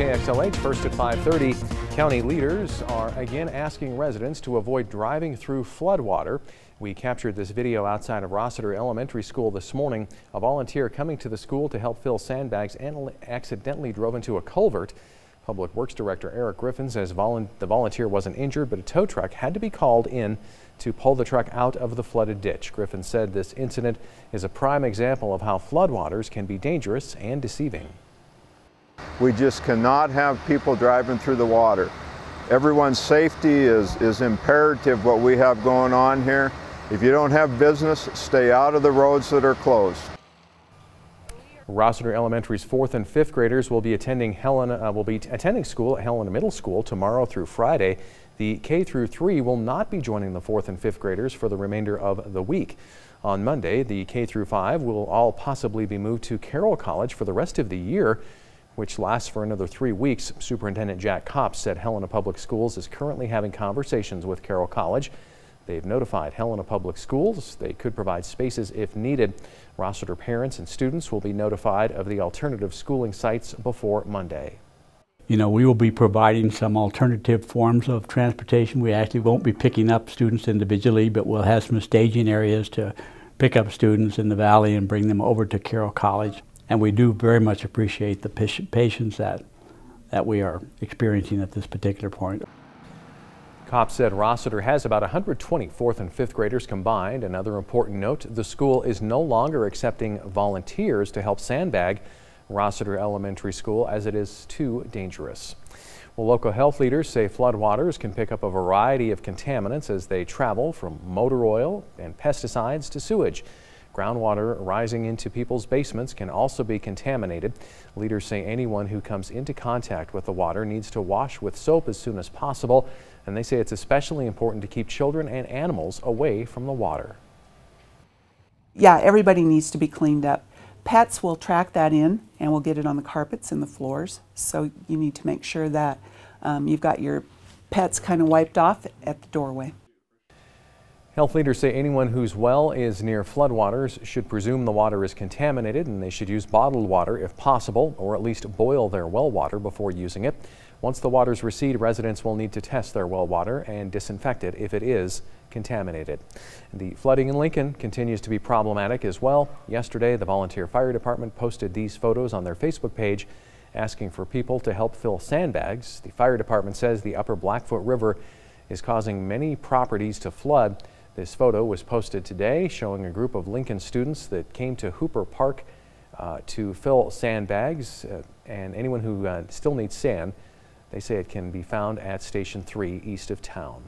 KXLH, first at 5:30. County leaders are again asking residents to avoid driving through floodwater. We captured this video outside of Rossiter Elementary School this morning. A volunteer coming to the school to help fill sandbags and accidentally drove into a culvert. Public Works Director Eric Griffin says the volunteer wasn't injured, but a tow truck had to be called in to pull the truck out of the flooded ditch. Griffin said this incident is a prime example of how floodwaters can be dangerous and deceiving. We just cannot have people driving through the water. Everyone's safety is imperative, what we have going on here. If you don't have business, stay out of the roads that are closed. Rossiter Elementary's 4th and 5th graders will be attending school at Helena Middle School tomorrow through Friday. The K through 3 will not be joining the 4th and 5th graders for the remainder of the week. On Monday, the K through 5 will all possibly be moved to Carroll College for the rest of the year, which lasts for another 3 weeks. Superintendent Jack Kopp said Helena Public Schools is currently having conversations with Carroll College. They've notified Helena Public Schools they could provide spaces if needed. Rossiter parents and students will be notified of the alternative schooling sites before Monday. You know, we will be providing some alternative forms of transportation. We actually won't be picking up students individually, but we'll have some staging areas to pick up students in the valley and bring them over to Carroll College. And we do very much appreciate the patience that we are experiencing at this particular point. Kopp said Rossiter has about 120 4th and 5th graders combined. Another important note, the school is no longer accepting volunteers to help sandbag Rossiter Elementary School as it is too dangerous. Well, local health leaders say floodwaters can pick up a variety of contaminants as they travel from motor oil and pesticides to sewage. Groundwater rising into people's basements can also be contaminated. Leaders say anyone who comes into contact with the water needs to wash with soap as soon as possible, and they say it's especially important to keep children and animals away from the water. Yeah, everybody needs to be cleaned up. Pets will track that in and will get it on the carpets and the floors, so you need to make sure that you've got your pets kind of wiped off at the doorway. Health leaders say anyone whose well is near floodwaters should presume the water is contaminated, and they should use bottled water if possible, or at least boil their well water before using it. Once the waters recede, residents will need to test their well water and disinfect it if it is contaminated. The flooding in Lincoln continues to be problematic as well. Yesterday, the volunteer fire department posted these photos on their Facebook page asking for people to help fill sandbags. The fire department says the upper Blackfoot River is causing many properties to flood. This photo was posted today showing a group of Lincoln students that came to Hooper Park to fill sandbags, and anyone who still needs sand, they say it can be found at Station 3 east of town.